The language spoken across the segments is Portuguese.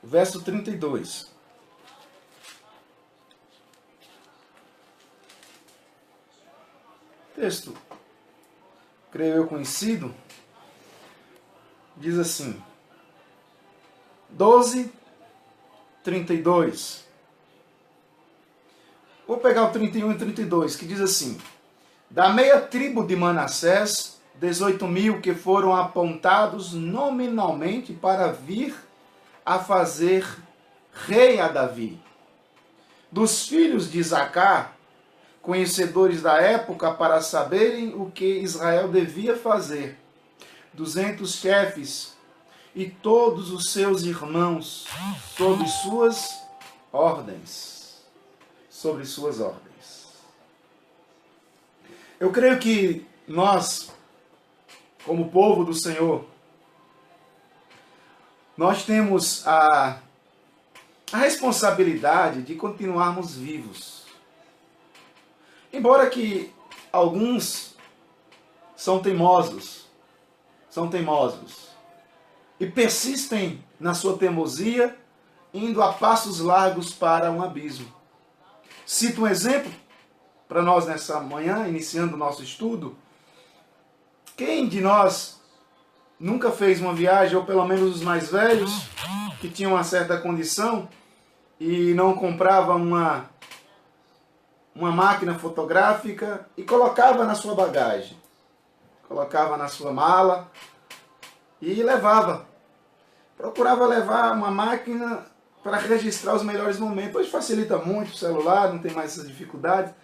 verso 32. Texto, creio eu conhecido, diz assim, 12, 32. Vou pegar o 31 e 32, que diz assim, da meia tribo de Manassés, 18.000 que foram apontados nominalmente para vir a fazer rei a Davi. Dos filhos de Isacar, conhecedores da época para saberem o que Israel devia fazer, 200 chefes e todos os seus irmãos, sob suas ordens. Sobre suas ordens. Eu creio que nós, como povo do Senhor, nós temos a responsabilidade de continuarmos vivos. Embora que alguns são teimosos e persistem na sua teimosia, indo a passos largos para um abismo. Cito um exemplo para nós nessa manhã, iniciando o nosso estudo. Quem de nós nunca fez uma viagem, ou pelo menos os mais velhos, que tinham uma certa condição e não comprava uma máquina fotográfica e colocava na sua bagagem, colocava na sua mala e levava. Procurava levar uma máquina para registrar os melhores momentos. Hoje facilita muito o celular, não tem mais essa dificuldade,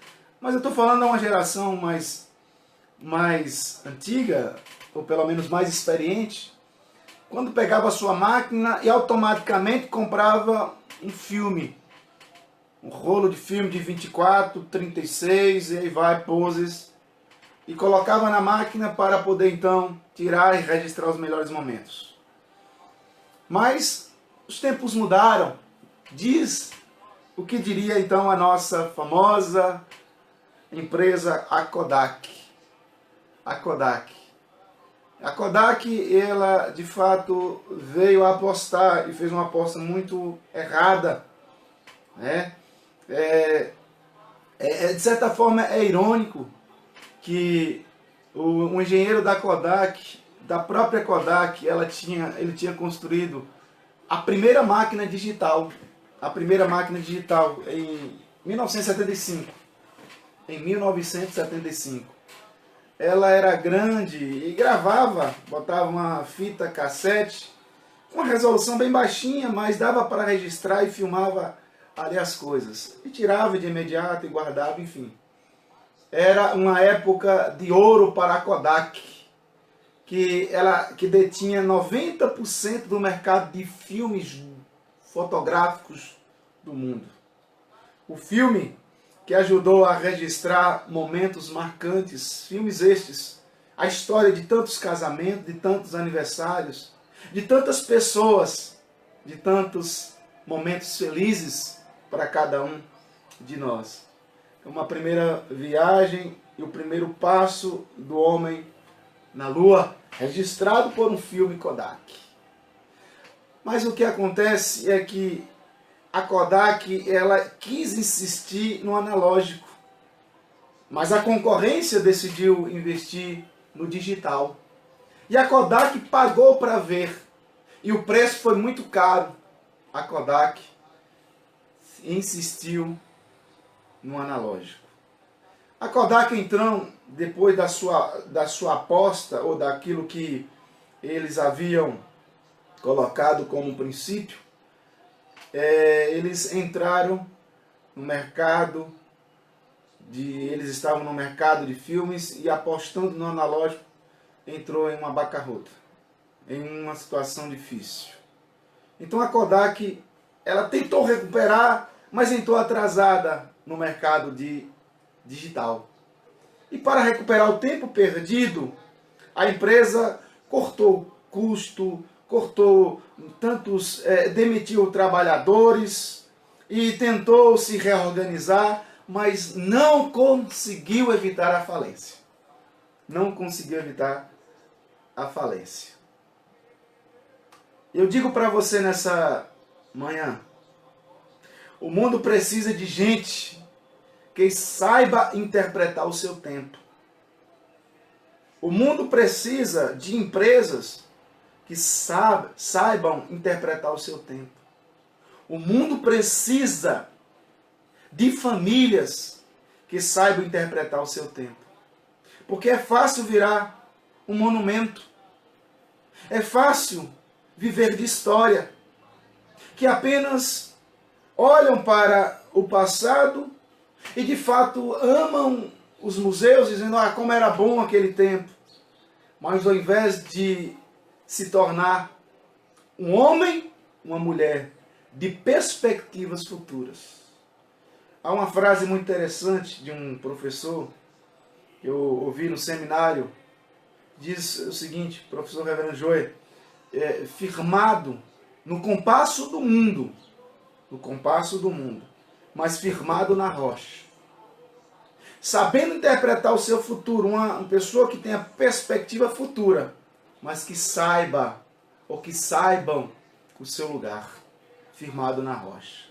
mas eu estou falando de uma geração mais antiga, ou pelo menos mais experiente, quando pegava a sua máquina e automaticamente comprava um filme, um rolo de filme de 24, 36, e aí vai, poses, e colocava na máquina para poder então tirar e registrar os melhores momentos. Mas os tempos mudaram. Diz o que diria então a nossa famosa empresa a Kodak. A Kodak. A Kodak, ela de fato veio a apostar e fez uma aposta muito errada, né? De certa forma é irônico que o engenheiro da Kodak, da própria Kodak, ele tinha construído a primeira máquina digital. A primeira máquina digital em 1975. Em 1975. Ela era grande e gravava, botava uma fita cassete, com uma resolução bem baixinha, mas dava para registrar e filmava ali as coisas. E tirava de imediato e guardava, enfim. Era uma época de ouro para a Kodak, que detinha 90% do mercado de filmes fotográficos do mundo. O filme que ajudou a registrar momentos marcantes, filmes estes, a história de tantos casamentos, de tantos aniversários, de tantas pessoas, de tantos momentos felizes para cada um de nós. Uma primeira viagem e o primeiro passo do homem na Lua, registrado por um filme Kodak. Mas o que acontece é que a Kodak, ela quis insistir no analógico, mas a concorrência decidiu investir no digital. E a Kodak pagou para ver, e o preço foi muito caro. A Kodak insistiu no analógico. A Kodak, então, depois da sua aposta, ou daquilo que eles haviam colocado como princípio, eles entraram no mercado, eles estavam no mercado de filmes e apostando no analógico, entrou em uma bancarrota, em uma situação difícil. Então a Kodak, ela tentou recuperar, mas entrou atrasada no mercado digital. E para recuperar o tempo perdido, a empresa cortou custo, demitiu trabalhadores e tentou se reorganizar, mas não conseguiu evitar a falência. Não conseguiu evitar a falência. Eu digo para você nessa manhã, o mundo precisa de gente que saiba interpretar o seu tempo. O mundo precisa de empresas que saibam interpretar o seu tempo. O mundo precisa de famílias que saibam interpretar o seu tempo. Porque é fácil virar um monumento. É fácil viver de história, que apenas olham para o passado e de fato amam os museus, dizendo, como era bom aquele tempo. Mas ao invés de se tornar um homem, uma mulher, de perspectivas futuras. Há uma frase muito interessante de um professor que eu ouvi no seminário, diz o seguinte, professor Reverendo Joe, firmado no compasso do mundo, mas firmado na rocha. Sabendo interpretar o seu futuro, uma pessoa que tenha perspectiva futura, mas que saiba, ou que saibam o seu lugar, firmado na rocha.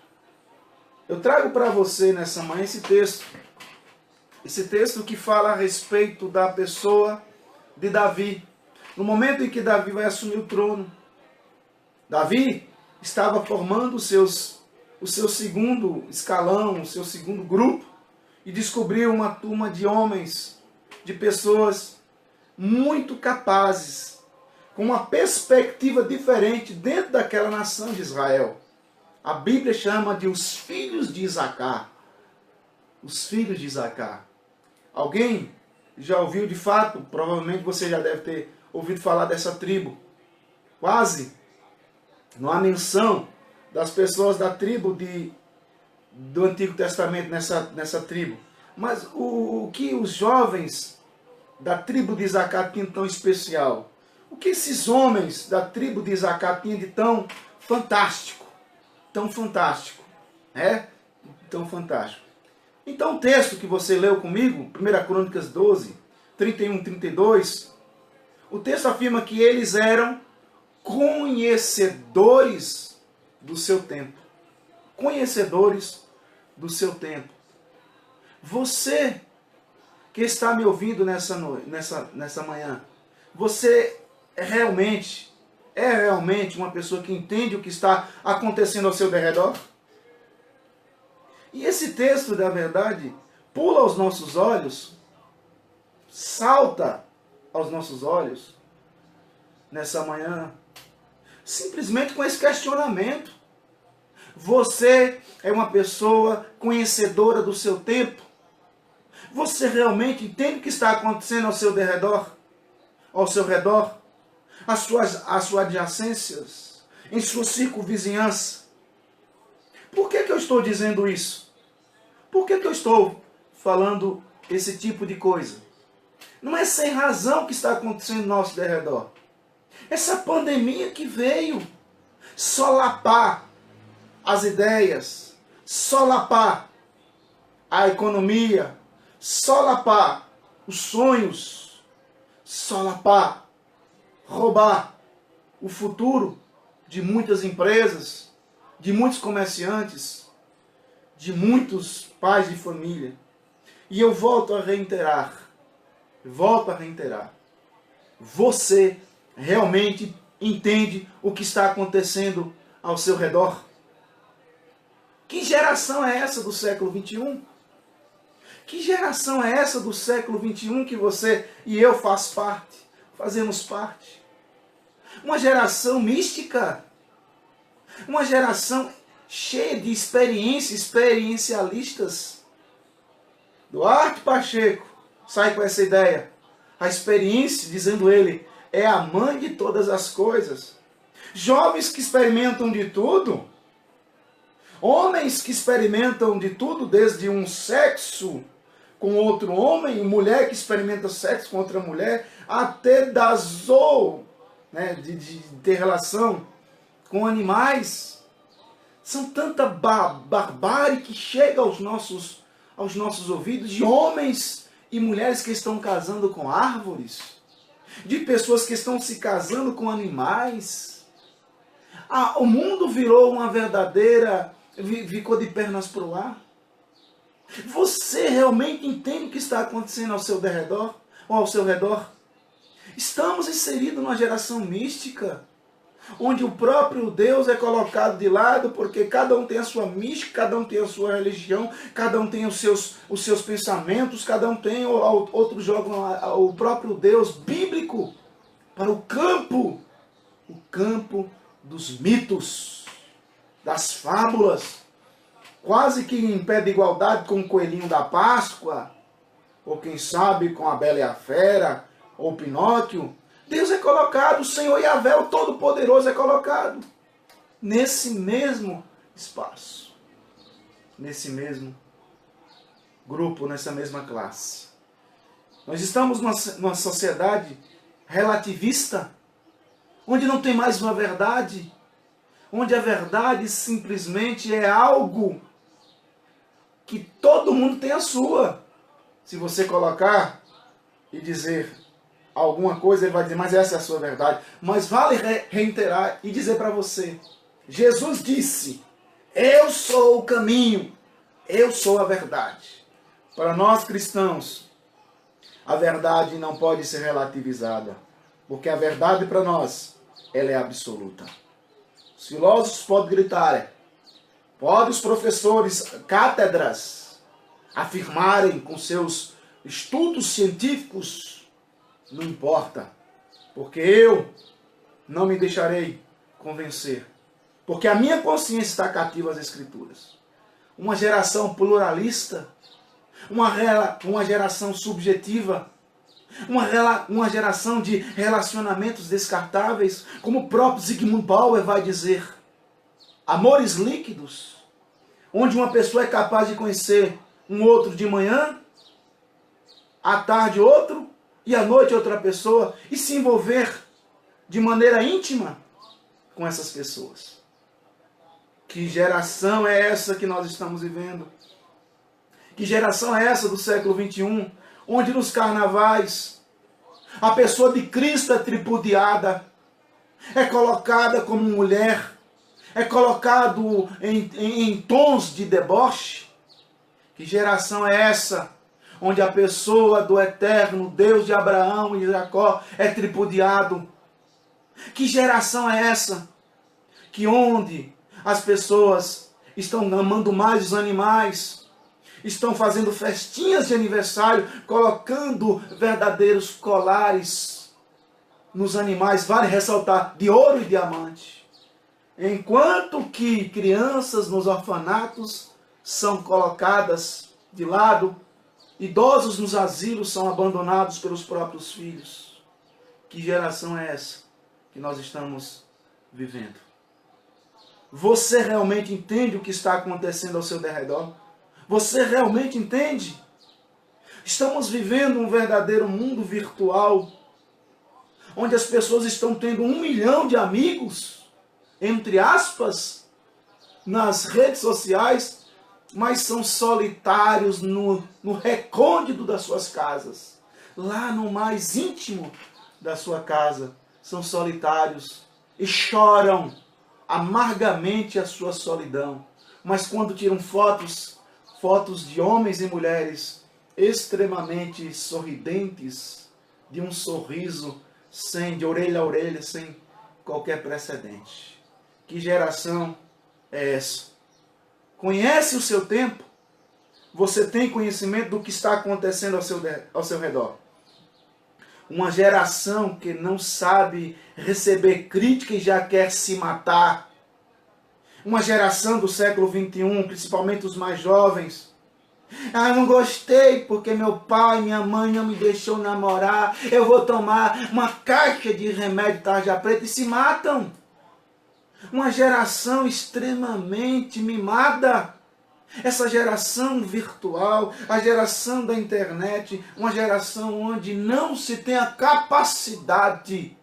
Eu trago para você nessa manhã esse texto que fala a respeito da pessoa de Davi. No momento em que Davi vai assumir o trono, Davi estava formando o seu segundo escalão, o seu segundo grupo, e descobriu uma turma de homens, de pessoas muito capazes, com uma perspectiva diferente dentro daquela nação de Israel. A Bíblia chama de os filhos de Isacar. Os filhos de Isacar. Alguém já ouviu de fato, provavelmente você já deve ter ouvido falar dessa tribo. Quase não há menção das pessoas da tribo do Antigo Testamento nessa tribo. Mas o que os jovens da tribo de Isacar tinham tão especial? O que esses homens da tribo de Isacar tinham de tão fantástico? Tão fantástico. Tão fantástico. Então o texto que você leu comigo, 1 Crônicas 12, 31 e 32, o texto afirma que eles eram conhecedores do seu tempo. Conhecedores do seu tempo. Você que está me ouvindo nessa manhã, você é realmente uma pessoa que entende o que está acontecendo ao seu derredor? E esse texto, na verdade, pula aos nossos olhos, salta aos nossos olhos, nessa manhã, simplesmente com esse questionamento. Você é uma pessoa conhecedora do seu tempo? Você realmente entende o que está acontecendo ao seu redor? As suas adjacências, em sua circunvizinhança? Por que eu estou dizendo isso? Por que eu estou falando esse tipo de coisa? Não é sem razão que está acontecendo ao nosso derredor. Essa pandemia que veio solapar as ideias, solapar a economia, solapar os sonhos, solapar, roubar o futuro de muitas empresas, de muitos comerciantes, de muitos pais de família. E eu volto a reiterar, você realmente entende o que está acontecendo ao seu redor? Que geração é essa do século 21? Que geração é essa do século 21 que você e eu fazemos parte? Uma geração mística? Uma geração cheia de experiencialistas? Duarte Pacheco sai com essa ideia. A experiência, dizendo ele, é a mãe de todas as coisas. Jovens que experimentam de tudo. Homens que experimentam de tudo, desde um sexo com outro homem, mulher que experimenta sexo com outra mulher, até da de ter relação com animais. São tanta barbárie que chega aos nossos ouvidos, de homens e mulheres que estão casando com árvores, de pessoas que estão se casando com animais. O mundo virou uma verdadeira... ficou de pernas para o ar? Você realmente entende o que está acontecendo ao seu redor? Ou ao seu redor? Estamos inseridos numa geração mística, onde o próprio Deus é colocado de lado, porque cada um tem a sua mística, cada um tem a sua religião, cada um tem os seus pensamentos, cada um tem, outros jogam o próprio Deus bíblico para o campo dos mitos, das fábulas, quase que em pé de igualdade com o coelhinho da Páscoa, ou quem sabe com a Bela e a Fera, ou Pinóquio. Deus é colocado, o Senhor Yahvé, o Todo-Poderoso, é colocado nesse mesmo espaço, nesse mesmo grupo, nessa mesma classe. Nós estamos numa sociedade relativista, onde não tem mais uma verdade, onde a verdade simplesmente é algo que todo mundo tem a sua. Se você colocar e dizer alguma coisa, ele vai dizer, mas essa é a sua verdade. Mas vale reiterar e dizer para você, Jesus disse, eu sou o caminho, eu sou a verdade. Para nós cristãos, a verdade não pode ser relativizada, porque a verdade para nós, ela é absoluta. Os filósofos podem gritar, podem os professores, cátedras, afirmarem com seus estudos científicos, não importa, porque eu não me deixarei convencer, porque a minha consciência está cativa às Escrituras. Uma geração pluralista, uma geração subjetiva, uma geração de relacionamentos descartáveis, como o próprio Zygmunt Bauer vai dizer, amores líquidos, onde uma pessoa é capaz de conhecer um outro de manhã, à tarde outro, e à noite outra pessoa, e se envolver de maneira íntima com essas pessoas. Que geração é essa que nós estamos vivendo? Que geração é essa do século XXI, onde nos carnavais a pessoa de Cristo é tripudiada, é colocada como mulher, é colocado em tons de deboche? Que geração é essa, onde a pessoa do eterno Deus de Abraão e Jacó é tripudiado? Que geração é essa, que onde as pessoas estão amando mais os animais, estão fazendo festinhas de aniversário, colocando verdadeiros colares nos animais, vale ressaltar, de ouro e diamante. Enquanto que crianças nos orfanatos são colocadas de lado, idosos nos asilos são abandonados pelos próprios filhos. Que geração é essa que nós estamos vivendo? Você realmente entende o que está acontecendo ao seu derredor? Você realmente entende? Estamos vivendo um verdadeiro mundo virtual, onde as pessoas estão tendo 1 milhão de amigos, entre aspas, nas redes sociais, mas são solitários no recôndito das suas casas. Lá no mais íntimo da sua casa, são solitários e choram amargamente a sua solidão. Mas quando tiram fotos de homens e mulheres extremamente sorridentes, de um sorriso de orelha a orelha, sem qualquer precedente. Que geração é essa? Conhece o seu tempo? Você tem conhecimento do que está acontecendo ao seu redor? Uma geração que não sabe receber crítica e já quer se matar. Uma geração do século XXI, principalmente os mais jovens. Ah, eu não gostei porque meu pai e minha mãe não me deixou namorar. Eu vou tomar uma caixa de remédio tarja preta e se matam. Uma geração extremamente mimada. Essa geração virtual, a geração da internet, uma geração onde não se tem a capacidade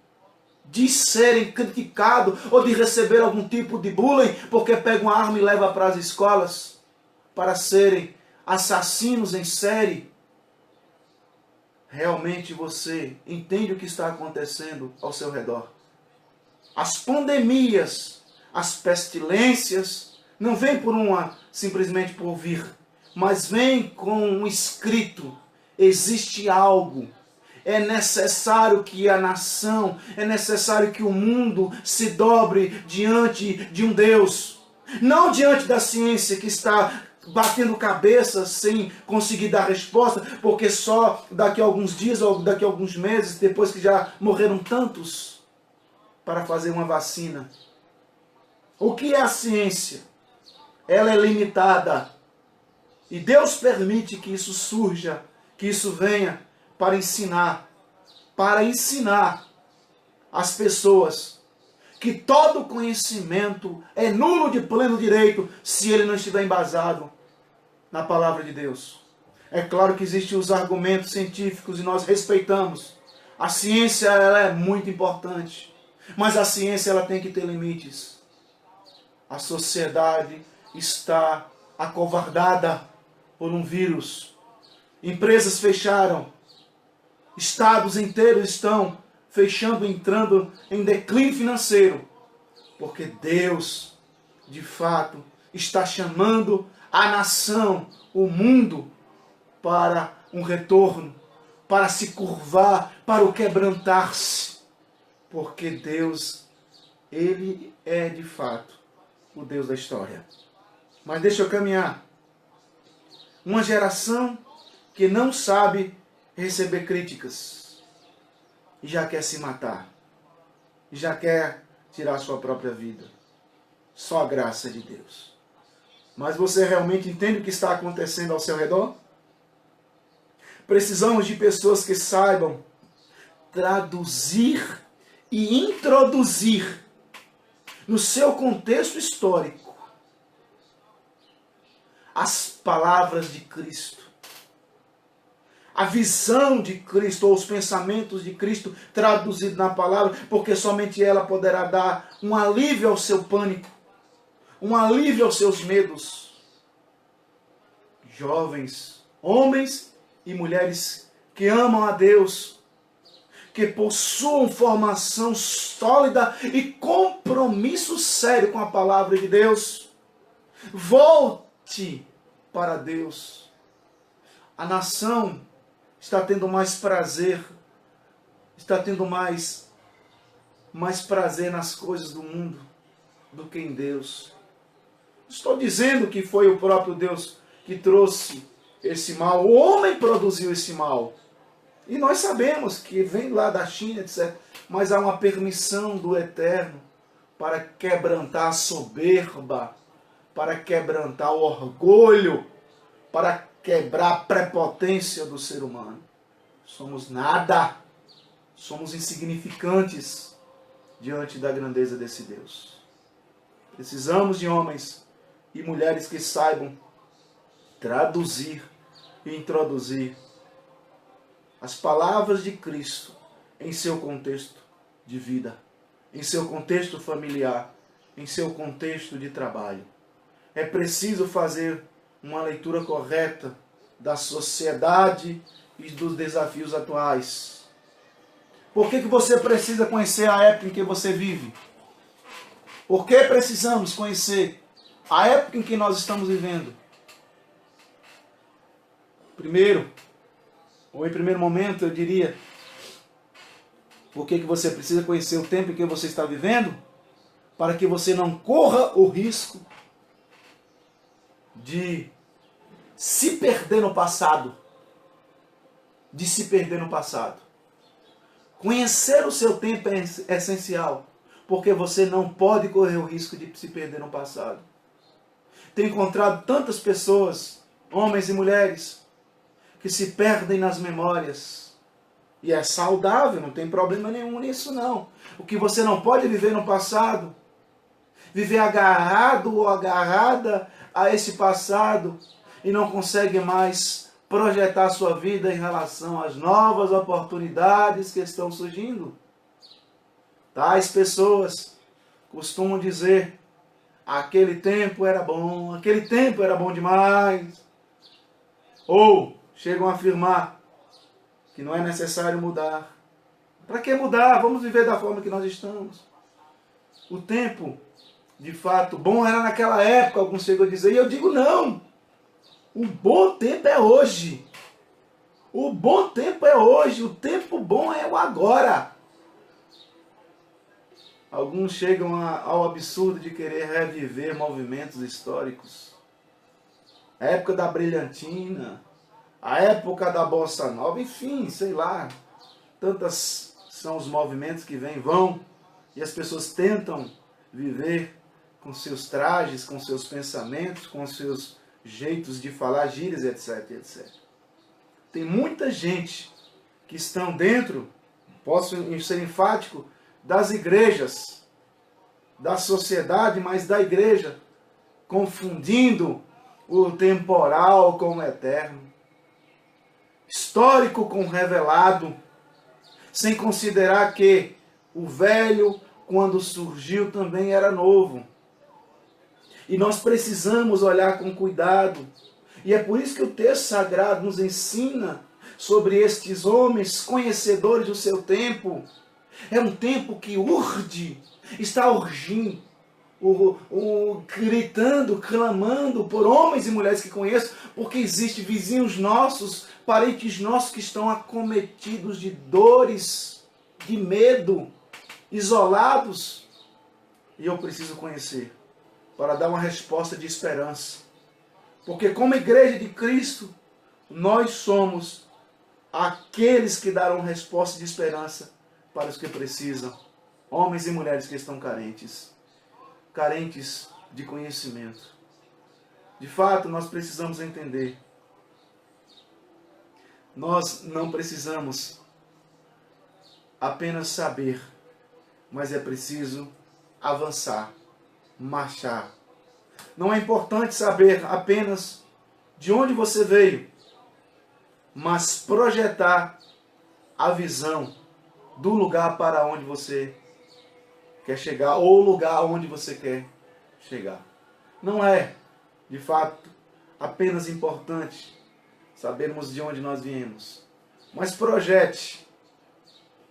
de serem criticados ou de receber algum tipo de bullying, porque pega uma arma e leva para as escolas para serem assassinos em série. Realmente você entende o que está acontecendo ao seu redor? As pandemias as pestilências, não vem simplesmente por vir, mas vem com um escrito. Existe algo. É necessário que a nação, é necessário que o mundo se dobre diante de um Deus. Não diante da ciência que está batendo cabeça sem conseguir dar resposta, porque só daqui a alguns dias ou daqui a alguns meses, depois que já morreram tantos, para fazer uma vacina. O que é a ciência? Ela é limitada. E Deus permite que isso surja, que isso venha para ensinar as pessoas que todo conhecimento é nulo de pleno direito se ele não estiver embasado na palavra de Deus. É claro que existem os argumentos científicos e nós respeitamos. A ciência ela é muito importante, mas a ciência ela tem que ter limites. A sociedade está acovardada por um vírus. Empresas fecharam. Estados inteiros estão fechando, entrando em declínio financeiro. Porque Deus, de fato, está chamando a nação, o mundo, para um retorno, para se curvar, para o quebrantar-se. Porque Deus, Ele é de fato o Deus da história. Mas deixa eu caminhar. Uma geração que não sabe receber críticas e já quer se matar, e já quer tirar sua própria vida. Só a graça de Deus. Mas você realmente entende o que está acontecendo ao seu redor? Precisamos de pessoas que saibam traduzir e introduzir no seu contexto histórico as palavras de Cristo. A visão de Cristo, ou os pensamentos de Cristo traduzidos na palavra, porque somente ela poderá dar um alívio ao seu pânico, um alívio aos seus medos. Jovens, homens e mulheres que amam a Deus, que possuam formação sólida e compromisso sério com a palavra de Deus. Volte para Deus. A nação está tendo mais prazer, está tendo mais prazer nas coisas do mundo do que em Deus. Estou dizendo que foi o próprio Deus que trouxe esse mal. O homem produziu esse mal. E nós sabemos que vem lá da China, etc. Mas há uma permissão do Eterno para quebrantar a soberba, para quebrantar o orgulho, para quebrar a prepotência do ser humano. Somos nada, somos insignificantes diante da grandeza desse Deus. Precisamos de homens e mulheres que saibam traduzir e introduzir as palavras de Cristo em seu contexto de vida, em seu contexto familiar, em seu contexto de trabalho. É preciso fazer uma leitura correta da sociedade e dos desafios atuais. Por que você precisa conhecer a época em que você vive? Por que precisamos conhecer a época em que nós estamos vivendo? Em primeiro momento, eu diria, por que você precisa conhecer o tempo em que você está vivendo? Para que você não corra o risco de se perder no passado. Conhecer o seu tempo é essencial, porque você não pode correr o risco de se perder no passado. Tenho encontrado tantas pessoas, homens e mulheres, que se perdem nas memórias. E é saudável, não tem problema nenhum nisso não. O que você não pode viver no passado, viver agarrado ou agarrada a esse passado e não consegue mais projetar sua vida em relação às novas oportunidades que estão surgindo. Tais pessoas costumam dizer: aquele tempo era bom demais. Ou chegam a afirmar que não é necessário mudar. Para que mudar? Vamos viver da forma que nós estamos. O tempo de fato, bom era naquela época, alguns chegam a dizer, e eu digo não. O bom tempo é hoje. O bom tempo é hoje, o tempo bom é o agora. Alguns chegam ao absurdo de querer reviver movimentos históricos. A época da brilhantina, a época da bossa nova, enfim, sei lá. Tantas são os movimentos que vêm e vão, e as pessoas tentam viver com seus trajes, com seus pensamentos, com seus jeitos de falar, gírias, etc, etc. Tem muita gente que estão dentro, posso ser enfático, das igrejas, da sociedade, mas da igreja, confundindo o temporal com o eterno, histórico com o revelado, sem considerar que o velho, quando surgiu, também era novo. E nós precisamos olhar com cuidado. E é por isso que o texto sagrado nos ensina sobre estes homens conhecedores do seu tempo. É um tempo que urge, está urgindo, gritando, clamando por homens e mulheres que conheço, porque existem vizinhos nossos, parentes nossos que estão acometidos de dores, de medo, isolados. E eu preciso conhecer para dar uma resposta de esperança. Porque como igreja de Cristo, nós somos aqueles que darão resposta de esperança para os que precisam. Homens e mulheres que estão carentes de conhecimento. De fato, nós precisamos entender. Nós não precisamos apenas saber, mas é preciso avançar, marchar. Não é importante saber apenas de onde você veio, mas projetar a visão do lugar para onde você quer chegar, ou o lugar onde você quer chegar. Não é, de fato, apenas importante sabermos de onde nós viemos, mas projete,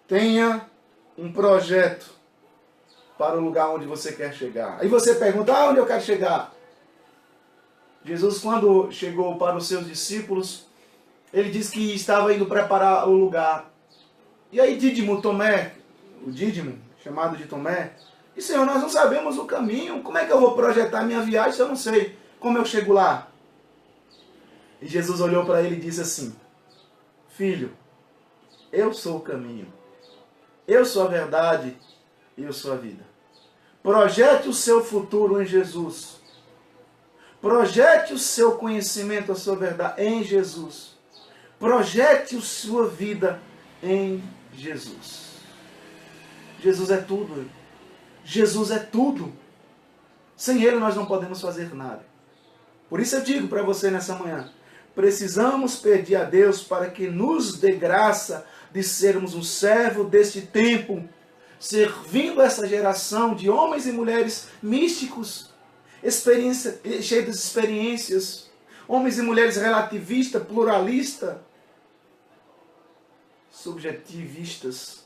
tenha um projeto para o lugar onde você quer chegar. Aí você pergunta, onde eu quero chegar? Jesus, quando chegou para os seus discípulos, ele disse que estava indo preparar o lugar. E aí Dídimo, Tomé, o Dídimo, chamado de Tomé, disse, Senhor, nós não sabemos o caminho, como é que eu vou projetar minha viagem se eu não sei como eu chego lá? E Jesus olhou para ele e disse assim, filho, eu sou o caminho, eu sou a verdade e eu sou a vida. Projete o seu futuro em Jesus. Projete o seu conhecimento, a sua verdade em Jesus. Projete a sua vida em Jesus. Jesus é tudo. Jesus é tudo. Sem Ele nós não podemos fazer nada. Por isso eu digo para você nessa manhã, precisamos pedir a Deus para que nos dê graça de sermos um servo deste tempo, servindo essa geração de homens e mulheres místicos, cheios de experiências, homens e mulheres relativistas, pluralistas, subjetivistas,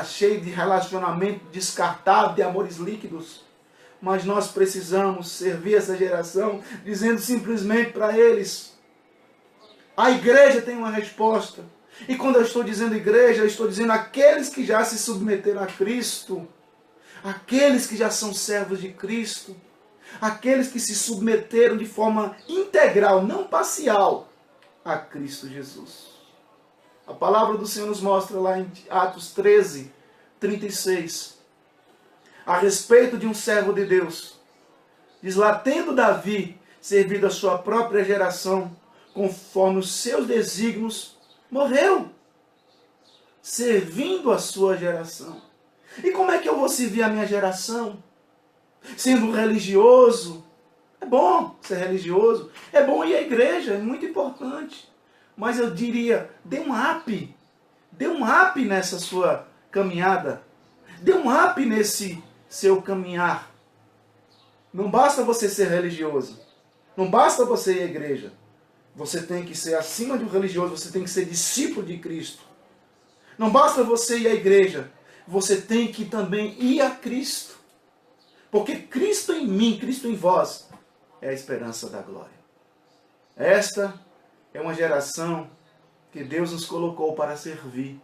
cheios de relacionamento descartável, de amores líquidos. Mas nós precisamos servir essa geração, dizendo simplesmente para eles, a igreja tem uma resposta. E quando eu estou dizendo igreja, eu estou dizendo aqueles que já se submeteram a Cristo, aqueles que já são servos de Cristo, aqueles que se submeteram de forma integral, não parcial, a Cristo Jesus. A palavra do Senhor nos mostra lá em Atos 13, 36, a respeito de um servo de Deus. Diz lá, tendo Davi servido a sua própria geração, conforme os seus desígnios, morreu, servindo a sua geração. E como é que eu vou servir a minha geração? Sendo religioso. É bom ser religioso, é bom ir à igreja, é muito importante. Mas eu diria, dê um up nessa sua caminhada. Dê um up nesse seu caminhar. Não basta você ser religioso. Não basta você ir à igreja. Você tem que ser acima de um religioso, você tem que ser discípulo de Cristo. Não basta você ir à igreja, você tem que também ir a Cristo. Porque Cristo em mim, Cristo em vós, é a esperança da glória. Esta é uma geração que Deus nos colocou para servir.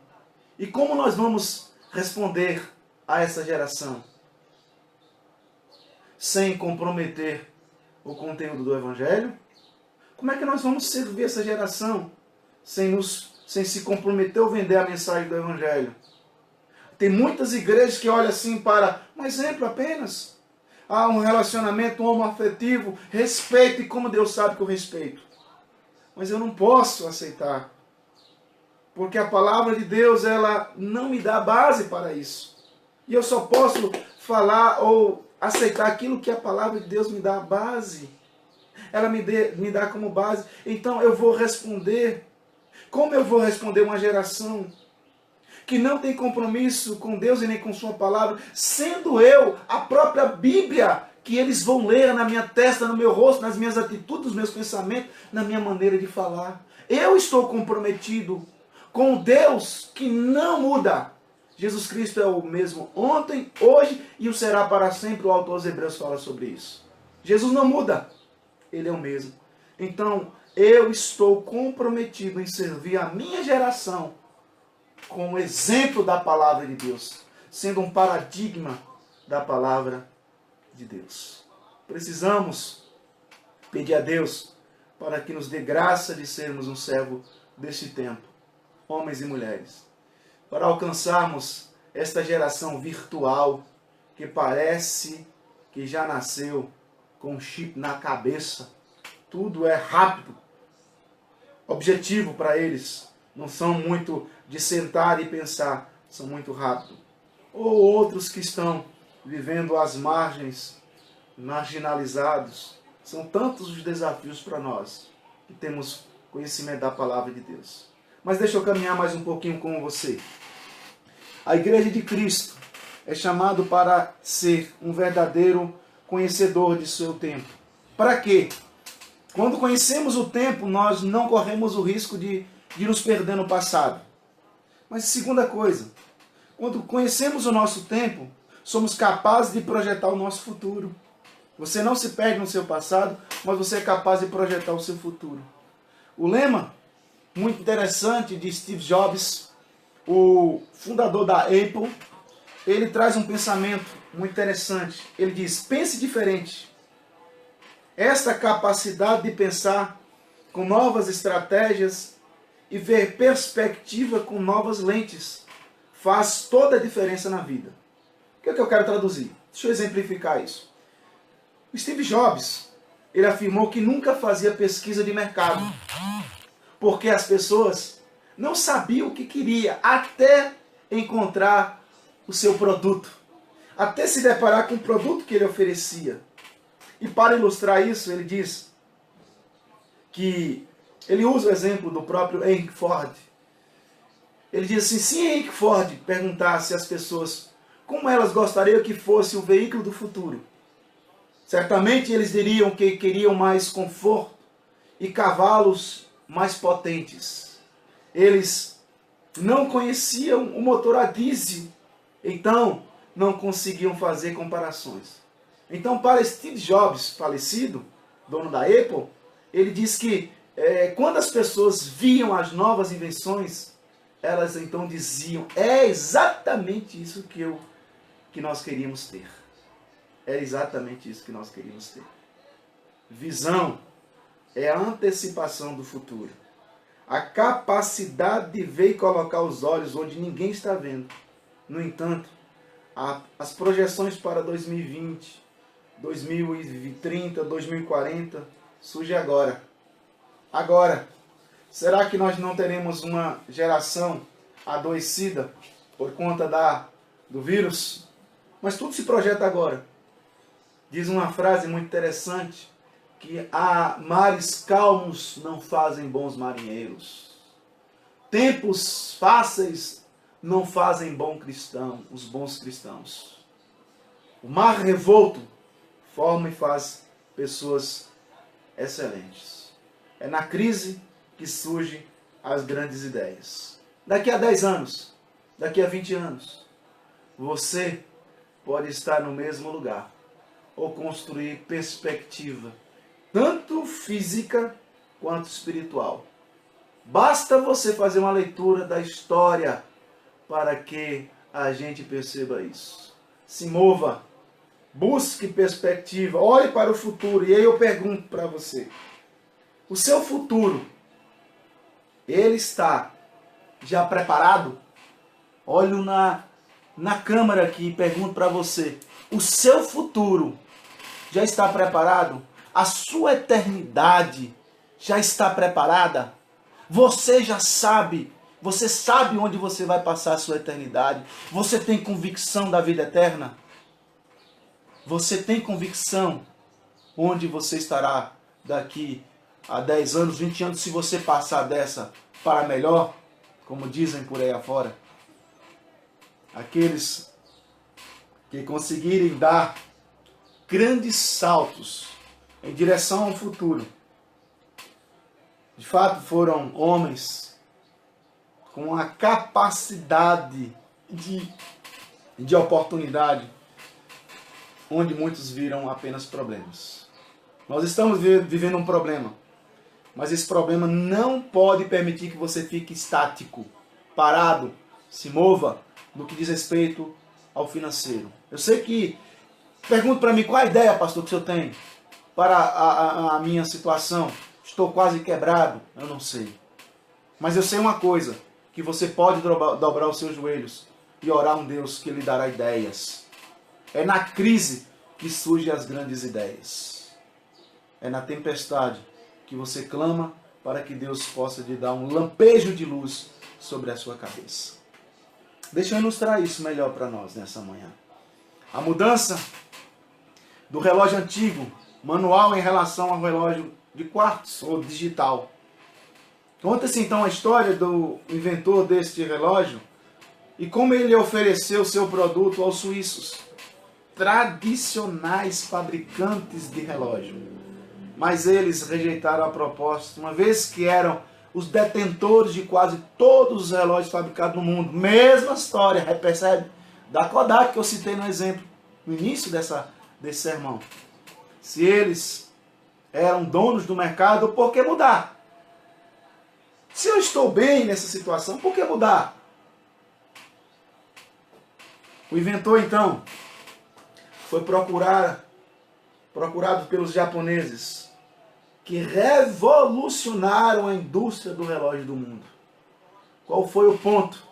E como nós vamos responder a essa geração? Sem comprometer o conteúdo do Evangelho? Como é que nós vamos servir essa geração sem se comprometer ou vender a mensagem do Evangelho? Tem muitas igrejas que olham assim para um exemplo apenas. Há um relacionamento homoafetivo, respeito, e como Deus sabe que eu respeito. Mas eu não posso aceitar. Porque a palavra de Deus, ela não me dá base para isso. E eu só posso falar ou aceitar aquilo que a palavra de Deus me dá base. Ela me dá como base. Então eu vou responder. Como eu vou responder uma geração que não tem compromisso com Deus e nem com sua palavra, sendo eu a própria Bíblia que eles vão ler na minha testa, no meu rosto, nas minhas atitudes, nos meus pensamentos, na minha maneira de falar. Eu estou comprometido com Deus que não muda. Jesus Cristo é o mesmo ontem, hoje e o será para sempre. O autor aos Hebreus fala sobre isso. Jesus não muda. Ele é o mesmo. Então, eu estou comprometido em servir a minha geração com o exemplo da palavra de Deus, sendo um paradigma da palavra de Deus. Precisamos pedir a Deus para que nos dê graça de sermos um servo deste tempo, homens e mulheres, para alcançarmos esta geração virtual que parece que já nasceu com um chip na cabeça. Tudo é rápido. Objetivo para eles. Não são muito de sentar e pensar, são muito rápido. Ou outros que estão vivendo às margens, marginalizados. São tantos os desafios para nós que temos conhecimento da palavra de Deus. Mas deixa eu caminhar mais um pouquinho com você. A Igreja de Cristo é chamado para ser um verdadeiro conhecedor de seu tempo. Para quê? Quando conhecemos o tempo, nós não corremos o risco de nos perder no passado. Mas segunda coisa, quando conhecemos o nosso tempo, somos capazes de projetar o nosso futuro. Você não se perde no seu passado, mas você é capaz de projetar o seu futuro. O lema muito interessante de Steve Jobs, o fundador da Apple, ele traz um pensamento muito interessante. Ele diz: pense diferente. Esta capacidade de pensar com novas estratégias e ver perspectiva com novas lentes faz toda a diferença na vida. O que é que eu quero traduzir? Deixa eu exemplificar isso. O Steve Jobs, ele afirmou que nunca fazia pesquisa de mercado, porque as pessoas não sabiam o que queria até encontrar o seu produto, até se deparar com o produto que ele oferecia. E para ilustrar isso, ele diz que ele usa o exemplo do próprio Henry Ford. Ele diz assim: se Henry Ford perguntasse às pessoas como elas gostariam que fosse o veículo do futuro, certamente eles diriam que queriam mais conforto e cavalos mais potentes. Eles não conheciam o motor a diesel, então não conseguiam fazer comparações. Então, para Steve Jobs, falecido, dono da Apple, ele diz que quando as pessoas viam as novas invenções, elas então diziam: é exatamente isso que nós queríamos ter. É exatamente isso que nós queríamos ter. Visão é a antecipação do futuro. A capacidade de ver e colocar os olhos onde ninguém está vendo. No entanto, as projeções para 2020, 2030, 2040 surgem agora. Agora, será que nós não teremos uma geração adoecida por conta do vírus? Mas tudo se projeta agora. Diz uma frase muito interessante, que mares calmos não fazem bons marinheiros. Tempos fáceis não fazem os bons cristãos. O mar revolto forma e faz pessoas excelentes. É na crise que surgem as grandes ideias. Daqui a 10 anos, daqui a 20 anos, você pode estar no mesmo lugar, ou construir perspectiva, tanto física quanto espiritual. Basta você fazer uma leitura da história para que a gente perceba isso. Se mova, busque perspectiva, olhe para o futuro. E aí eu pergunto para você, o seu futuro, ele está já preparado? Olho na câmera aqui e pergunto para você, o seu futuro já está preparado? A sua eternidade já está preparada? Você já sabe, você sabe onde você vai passar a sua eternidade? Você tem convicção da vida eterna? Você tem convicção onde você estará daqui a 10 anos, 20 anos, se você passar dessa para melhor, como dizem por aí afora? Aqueles que conseguirem dar grandes saltos em direção ao futuro, de fato foram homens com a capacidade de oportunidade, onde muitos viram apenas problemas. Nós estamos vivendo um problema, mas esse problema não pode permitir que você fique estático, parado, se mova no que diz respeito ao financeiro. Eu sei que, pergunto para mim, qual a ideia, pastor, que o senhor tem para a minha situação? Estou quase quebrado, eu não sei. Mas eu sei uma coisa, que você pode dobrar os seus joelhos e orar a um Deus que lhe dará ideias. É na crise que surgem as grandes ideias. É na tempestade que você clama para que Deus possa lhe dar um lampejo de luz sobre a sua cabeça. Deixa eu ilustrar isso melhor para nós nessa manhã. A mudança do relógio antigo, manual, em relação ao relógio de quartos ou digital. Conta-se então a história do inventor deste relógio e como ele ofereceu seu produto aos suíços, tradicionais fabricantes de relógio. Mas eles rejeitaram a proposta, uma vez que eram os detentores de quase todos os relógios fabricados no mundo. Mesma história, percebe? Da Kodak que eu citei no exemplo, no início desse sermão. Se eles eram donos do mercado, por que mudar? Se eu estou bem nessa situação, por que mudar? O inventor, então, foi procurado pelos japoneses, que revolucionaram a indústria do relógio do mundo. Qual foi o ponto?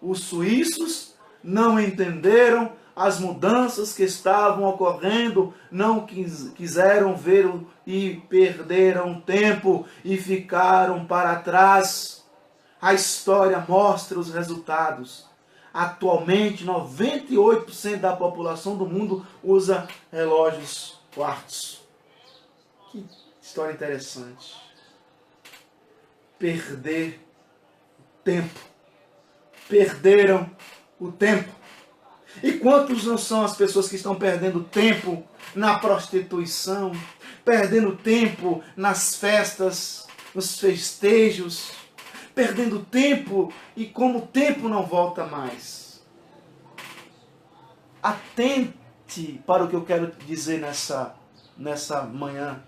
Os suíços não entenderam as mudanças que estavam ocorrendo, não quiseram ver e perderam tempo e ficaram para trás. A história mostra os resultados. Atualmente, 98% da população do mundo usa relógios quartos. Que história interessante. Perder tempo. Perderam o tempo. E quantos não são as pessoas que estão perdendo tempo na prostituição, perdendo tempo nas festas, nos festejos, perdendo tempo, e como o tempo não volta mais. Atente para o que eu quero dizer nessa manhã.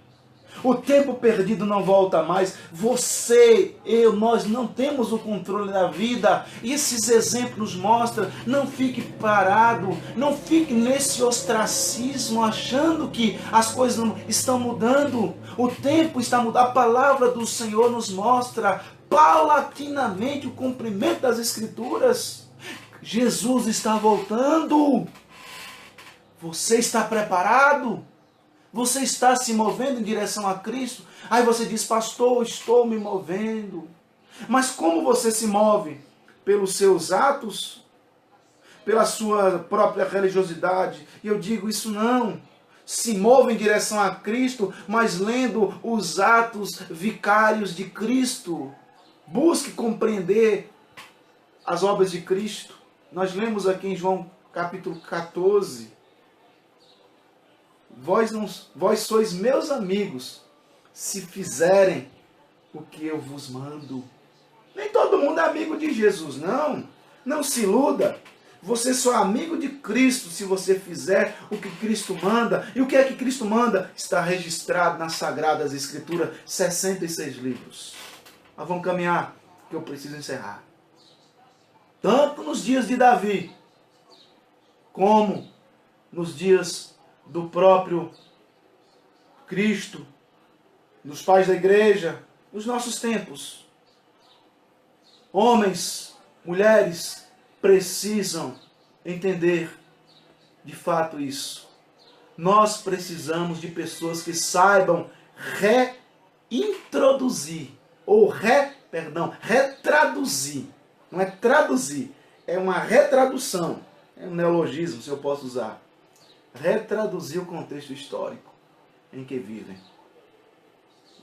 O tempo perdido não volta mais. Você, nós não temos o controle da vida. E esses exemplos mostram, não fique parado, não fique nesse ostracismo achando que as coisas não estão mudando. O tempo está mudando. A palavra do Senhor nos mostra paulatinamente o cumprimento das Escrituras. Jesus está voltando. Você está preparado? Você está se movendo em direção a Cristo? Aí você diz, pastor, estou me movendo. Mas como você se move? Pelos seus atos? Pela sua própria religiosidade? E eu digo, isso não. Se move em direção a Cristo, mas lendo os atos vicários de Cristo. Busque compreender as obras de Cristo. Nós lemos aqui em João capítulo 14. Vós sois meus amigos, se fizerem o que eu vos mando. Nem todo mundo é amigo de Jesus, não. Não se iluda. Você só é amigo de Cristo se você fizer o que Cristo manda. E o que é que Cristo manda? Está registrado nas Sagradas Escrituras, 66 livros. Mas vamos caminhar, que eu preciso encerrar. Tanto nos dias de Davi, como nos dias do próprio Cristo, dos pais da igreja, nos nossos tempos. Homens, mulheres, precisam entender de fato isso. Nós precisamos de pessoas que saibam reintroduzir, ou retraduzir. Não é traduzir, é uma retradução. É um neologismo, se eu posso usar. Retraduzir o contexto histórico em que vivem.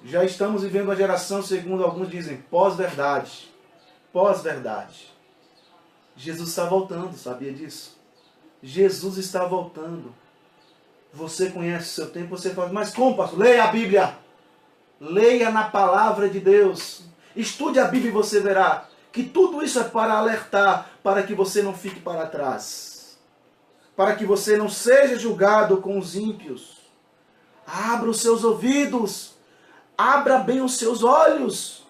Já estamos vivendo uma geração, segundo alguns dizem, pós-verdade. Pós-verdade. Jesus está voltando, sabia disso? Jesus está voltando. Você conhece o seu tempo, você fala, mas como, pastor? Leia a Bíblia. Leia na palavra de Deus. Estude a Bíblia e você verá que tudo isso é para alertar, para que você não fique para trás. Para que você não seja julgado com os ímpios. Abra os seus ouvidos. Abra bem os seus olhos.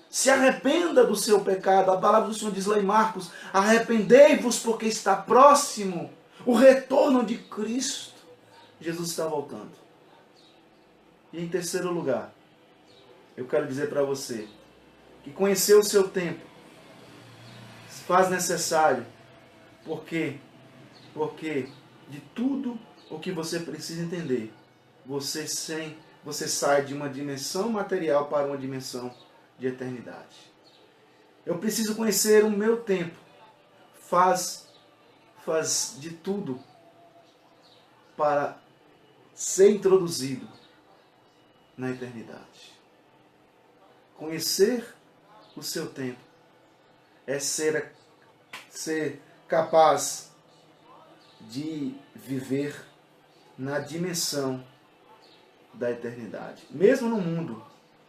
Se arrependa do seu pecado. A palavra do Senhor diz lá em Marcos, arrependei-vos porque está próximo o retorno de Cristo. Jesus está voltando. E em terceiro lugar, eu quero dizer para você que conhecer o seu tempo se faz necessário. Por quê? Porque de tudo o que você precisa entender, você sai de uma dimensão material para uma dimensão de eternidade. Eu preciso conhecer o meu tempo. Faz de tudo para ser introduzido na eternidade. Conhecer o seu tempo é ser capaz de viver na dimensão da eternidade. Mesmo no mundo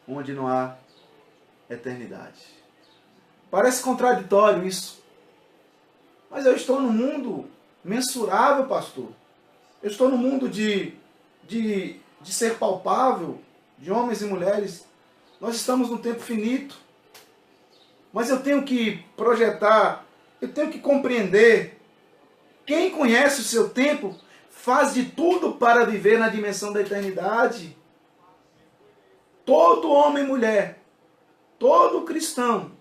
onde não há eternidade. Parece contraditório isso. Mas eu estou num mundo mensurável, pastor. Eu estou num mundo de ser palpável, de homens e mulheres. Nós estamos num tempo finito. Mas eu tenho que projetar, eu tenho que compreender. Quem conhece o seu tempo faz de tudo para viver na dimensão da eternidade. Todo homem e mulher, todo cristão,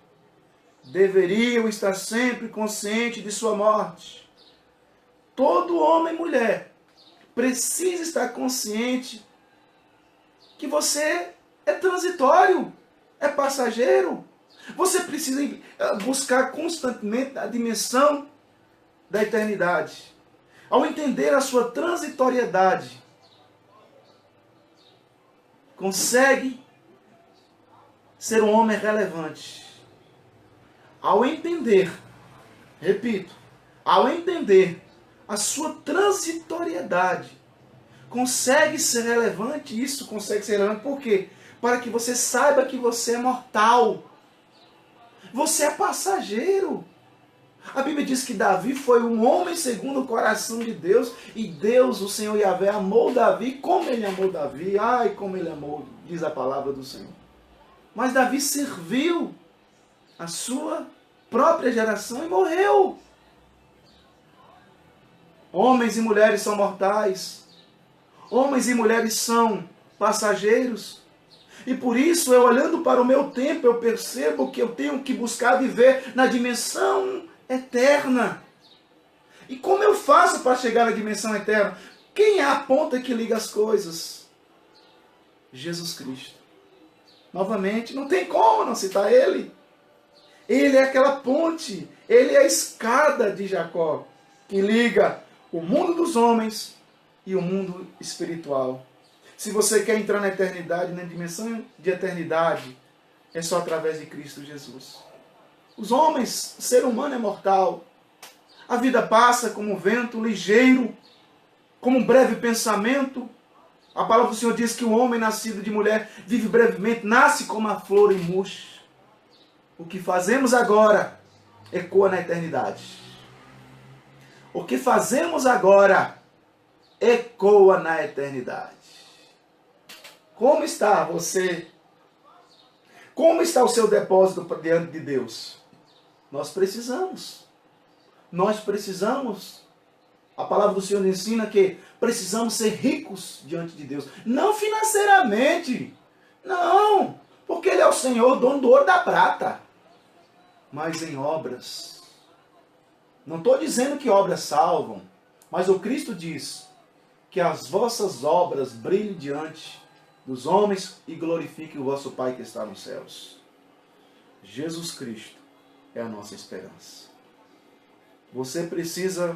deveriam estar sempre consciente de sua morte. Todo homem e mulher precisa estar consciente que você é transitório, é passageiro. Você precisa buscar constantemente a dimensão da eternidade. Ao entender a sua transitoriedade, consegue ser um homem relevante. Ao entender, repito, ao entender a sua transitoriedade, consegue ser relevante. Isso consegue ser relevante por quê? Para que você saiba que você é mortal. Você é passageiro. A Bíblia diz que Davi foi um homem segundo o coração de Deus. E Deus, o Senhor Yahvé, amou Davi como ele amou Davi. Ai, como ele amou, diz a palavra do Senhor. Mas Davi serviu a sua própria geração e morreu. Homens e mulheres são mortais. Homens e mulheres são passageiros. E por isso, eu olhando para o meu tempo, eu percebo que eu tenho que buscar viver na dimensão eterna. E como eu faço para chegar na dimensão eterna? Quem é a ponta que liga as coisas? Jesus Cristo. Novamente, não tem como não citar Ele. Ele é aquela ponte, Ele é a escada de Jacó, que liga o mundo dos homens e o mundo espiritual. Se você quer entrar na eternidade, na dimensão de eternidade, é só através de Cristo Jesus. Os homens, o ser humano é mortal. A vida passa como um vento ligeiro, como um breve pensamento. A palavra do Senhor diz que o homem nascido de mulher vive brevemente, nasce como a flor e murcha. O que fazemos agora ecoa na eternidade. O que fazemos agora ecoa na eternidade. Como está você? Como está o seu depósito diante de Deus? Nós precisamos. Nós precisamos. A palavra do Senhor ensina que precisamos ser ricos diante de Deus. Não financeiramente. Não. Porque Ele é o Senhor, dono do ouro e da prata. Mas em obras. Não estou dizendo que obras salvam. Mas o Cristo diz que as vossas obras brilhem diante dos homens e glorifiquem o vosso Pai que está nos céus. Jesus Cristo é a nossa esperança. Você precisa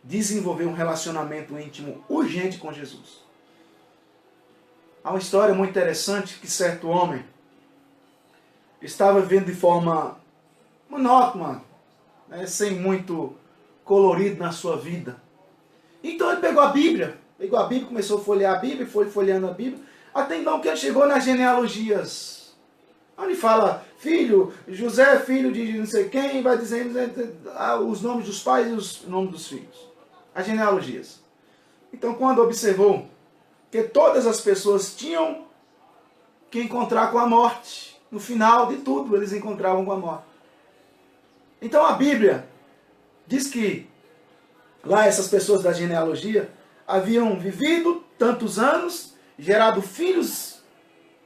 desenvolver um relacionamento íntimo urgente com Jesus. Há uma história muito interessante que certo homem estava vivendo de forma monótona, né, sem muito colorido na sua vida. Então ele pegou a Bíblia, começou a folhear a Bíblia, foi folheando a Bíblia, até então que ele chegou nas genealogias. Onde fala, filho, José, filho de não sei quem, vai dizendo os nomes dos pais e os nomes dos filhos. As genealogias. Então quando observou que todas as pessoas tinham que encontrar com a morte, no final de tudo eles encontravam com a morte. Então a Bíblia diz que lá essas pessoas da genealogia haviam vivido tantos anos, gerado filhos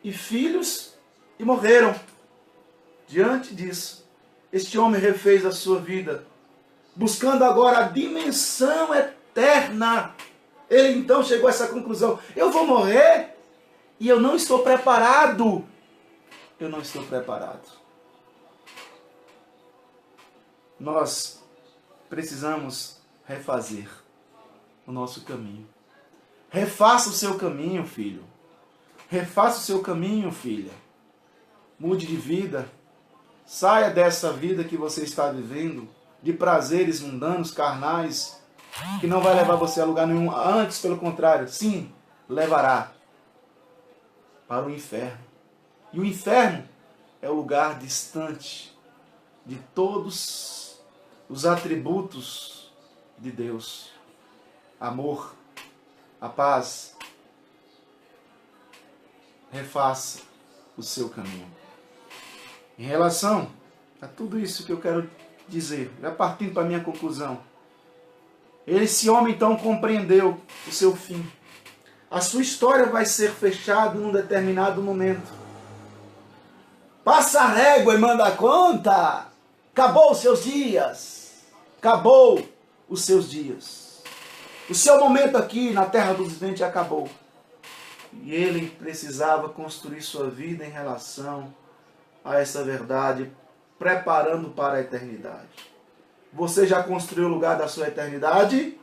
e morreram. Diante disso, este homem refez a sua vida, buscando agora a dimensão eterna. Ele então chegou a essa conclusão: eu vou morrer e eu não estou preparado. Eu não estou preparado. Nós precisamos refazer o nosso caminho. Refaça o seu caminho, filho. Refaça o seu caminho, filha. Mude de vida. Saia dessa vida que você está vivendo, de prazeres mundanos, carnais, que não vai levar você a lugar nenhum. Antes, pelo contrário, sim, levará para o inferno. E o inferno é o lugar distante de todos os atributos de Deus. Amor, a paz. Refaça o seu caminho. Em relação a tudo isso que eu quero dizer, já partindo para a minha conclusão, esse homem então compreendeu o seu fim. A sua história vai ser fechada num determinado momento. Passa a régua e manda a conta. Acabou os seus dias. Acabou os seus dias. O seu momento aqui na terra dos viventes acabou. E ele precisava construir sua vida em relação a essa verdade, preparando para a eternidade. Você já construiu o lugar da sua eternidade?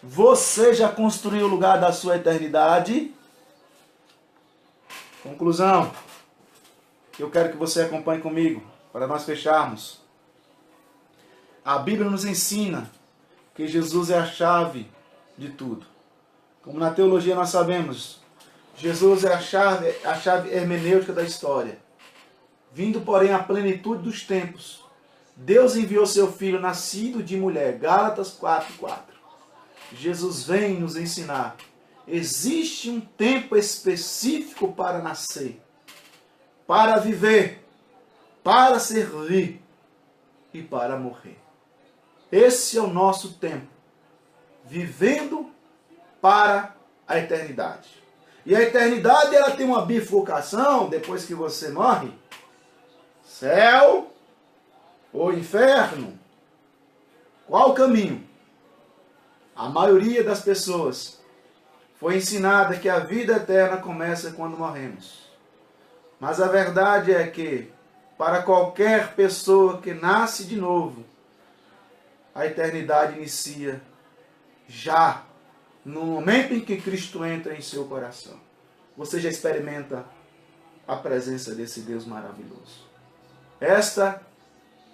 Você já construiu o lugar da sua eternidade? Conclusão. Eu quero que você acompanhe comigo, para nós fecharmos. A Bíblia nos ensina que Jesus é a chave de tudo. Como na teologia nós sabemos, Jesus é a chave hermenêutica da história. Vindo, porém, à plenitude dos tempos, Deus enviou seu Filho nascido de mulher. Gálatas 4:4. Jesus vem nos ensinar. Existe um tempo específico para nascer, para viver, para servir e para morrer. Esse é o nosso tempo, vivendo para a eternidade. E a eternidade, ela tem uma bifurcação depois que você morre. Céu ou inferno? Qual o caminho? A maioria das pessoas foi ensinada que a vida eterna começa quando morremos. Mas a verdade é que, para qualquer pessoa que nasce de novo, a eternidade inicia já no momento em que Cristo entra em seu coração. Você já experimenta a presença desse Deus maravilhoso. Esta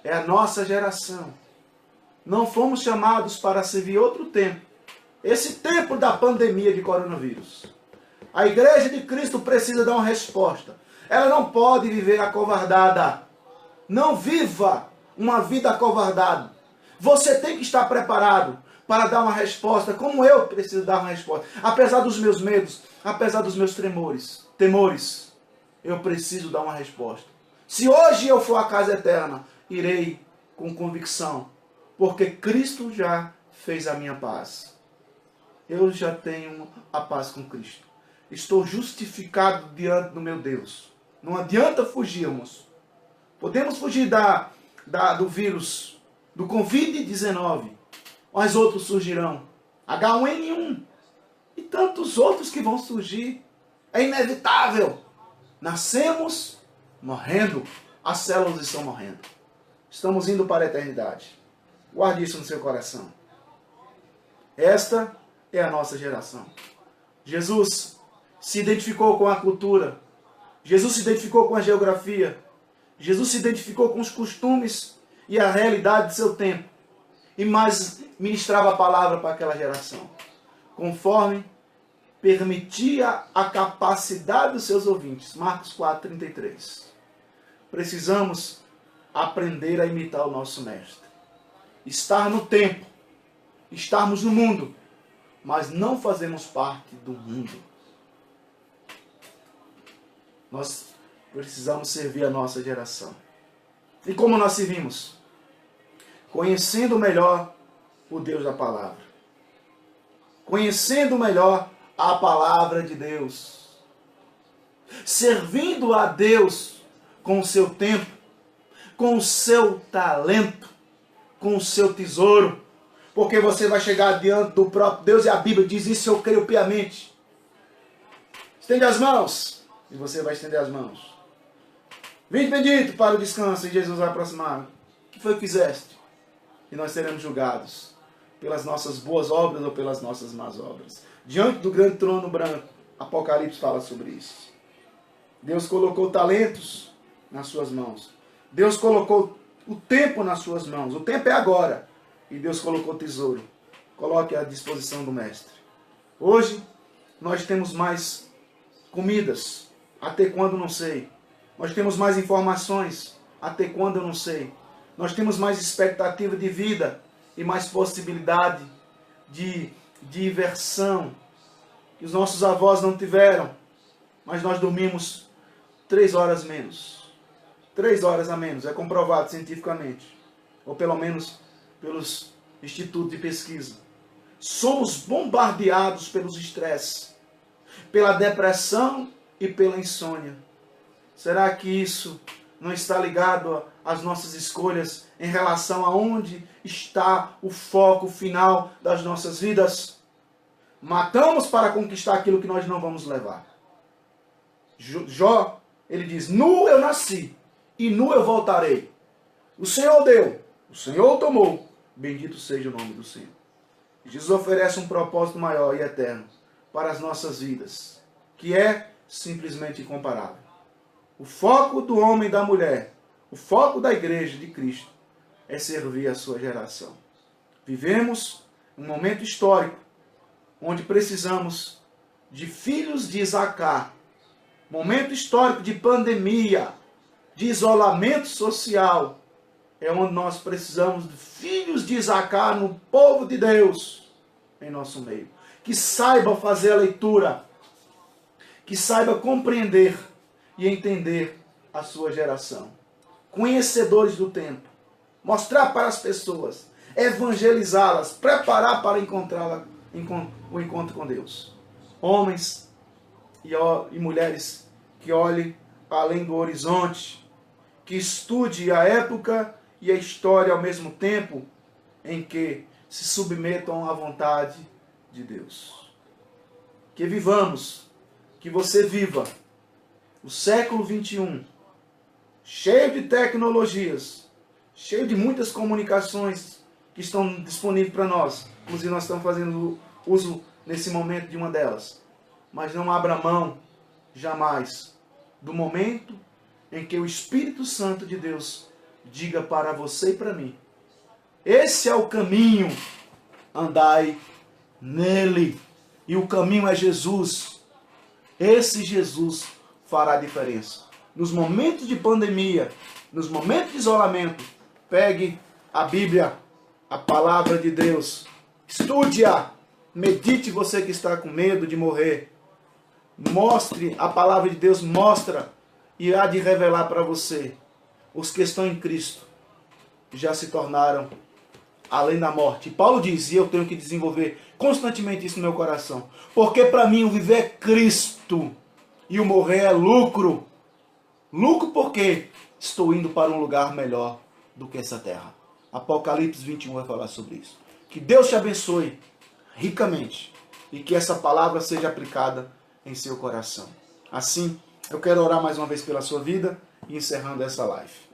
é a nossa geração. Não fomos chamados para servir outro tempo. Esse tempo da pandemia de coronavírus. A igreja de Cristo precisa dar uma resposta. Ela não pode viver acovardada. Não viva uma vida acovardada. Você tem que estar preparado para dar uma resposta, como eu preciso dar uma resposta. Apesar dos meus medos, apesar dos meus temores, eu preciso dar uma resposta. Se hoje eu for à casa eterna, irei com convicção, porque Cristo já fez a minha paz. Eu já tenho a paz com Cristo. Estou justificado diante do meu Deus. Não adianta fugirmos. Podemos fugir do vírus, do Covid-19, mas outros surgirão. H1N1 e tantos outros que vão surgir. É inevitável. Nascemos morrendo. As células estão morrendo. Estamos indo para a eternidade. Guarde isso no seu coração. Esta é a nossa geração. Jesus se identificou com a cultura. Jesus se identificou com a geografia. Jesus se identificou com os costumes e a realidade de seu tempo. E mais ministrava a palavra para aquela geração, conforme permitia a capacidade dos seus ouvintes. Marcos 4:33. Precisamos aprender a imitar o nosso mestre. Estar no tempo, estarmos no mundo, mas não fazemos parte do mundo. Nós precisamos servir a nossa geração. E como nós servimos? Conhecendo melhor o Deus da palavra. Conhecendo melhor a palavra de Deus. Servindo a Deus com o seu tempo, com o seu talento, com o seu tesouro. Porque você vai chegar diante do próprio Deus e a Bíblia diz isso, eu creio piamente. Estende as mãos. E você vai estender as mãos. Vinde bendito para o descanso e Jesus vai aproximar. O que foi que fizeste? E nós seremos julgados pelas nossas boas obras ou pelas nossas más obras. Diante do grande trono branco, Apocalipse fala sobre isso. Deus colocou talentos nas suas mãos. Deus colocou o tempo nas suas mãos. O tempo é agora. E Deus colocou tesouro. Coloque à disposição do Mestre. Hoje, nós temos mais comidas. Até quando não sei. Nós temos mais informações. Até quando eu não sei. Nós temos mais expectativa de vida e mais possibilidade de diversão que os nossos avós não tiveram. Mas nós dormimos 3 horas menos. 3 horas a menos, é comprovado cientificamente. Ou pelo menos pelos institutos de pesquisa. Somos bombardeados pelos estresses, pela depressão e pela insônia. Será que isso não está ligado às nossas escolhas em relação a onde está o foco final das nossas vidas? Matamos para conquistar aquilo que nós não vamos levar. Jó, ele diz, nu eu nasci e nu eu voltarei. O Senhor deu, o Senhor tomou, bendito seja o nome do Senhor. Jesus oferece um propósito maior e eterno para as nossas vidas, que é simplesmente incomparável. O foco do homem e da mulher, o foco da igreja de Cristo, é servir a sua geração. Vivemos um momento histórico, onde precisamos de filhos de Isacar, momento histórico de pandemia, de isolamento social, é onde nós precisamos de filhos de Isacar no povo de Deus, em nosso meio, que saiba fazer a leitura, que saiba compreender e entender a sua geração. Conhecedores do tempo. Mostrar para as pessoas. Evangelizá-las. Preparar para encontrá-la, o encontro com Deus. Homens e mulheres que olhem além do horizonte. Que estude a época e a história ao mesmo tempo. Em que se submetam à vontade de Deus. Que vivamos. Que você viva o século 21, cheio de tecnologias, cheio de muitas comunicações que estão disponíveis para nós. Inclusive nós estamos fazendo uso nesse momento de uma delas. Mas não abra mão, jamais, do momento em que o Espírito Santo de Deus diga para você e para mim, esse é o caminho, andai nele. E o caminho é Jesus. Esse Jesus fará diferença. Nos momentos de pandemia, nos momentos de isolamento, pegue a Bíblia, a palavra de Deus. Estude-a. Medite, você que está com medo de morrer. Mostre, a palavra de Deus mostra e há de revelar para você. Os que estão em Cristo já se tornaram além da morte. Paulo diz, e eu tenho que desenvolver constantemente isso no meu coração. Porque para mim o viver é Cristo e o morrer é lucro. Lucro porque estou indo para um lugar melhor do que essa terra. Apocalipse 21 vai falar sobre isso. Que Deus te abençoe ricamente e que essa palavra seja aplicada em seu coração. Assim, eu quero orar mais uma vez pela sua vida e encerrando essa live.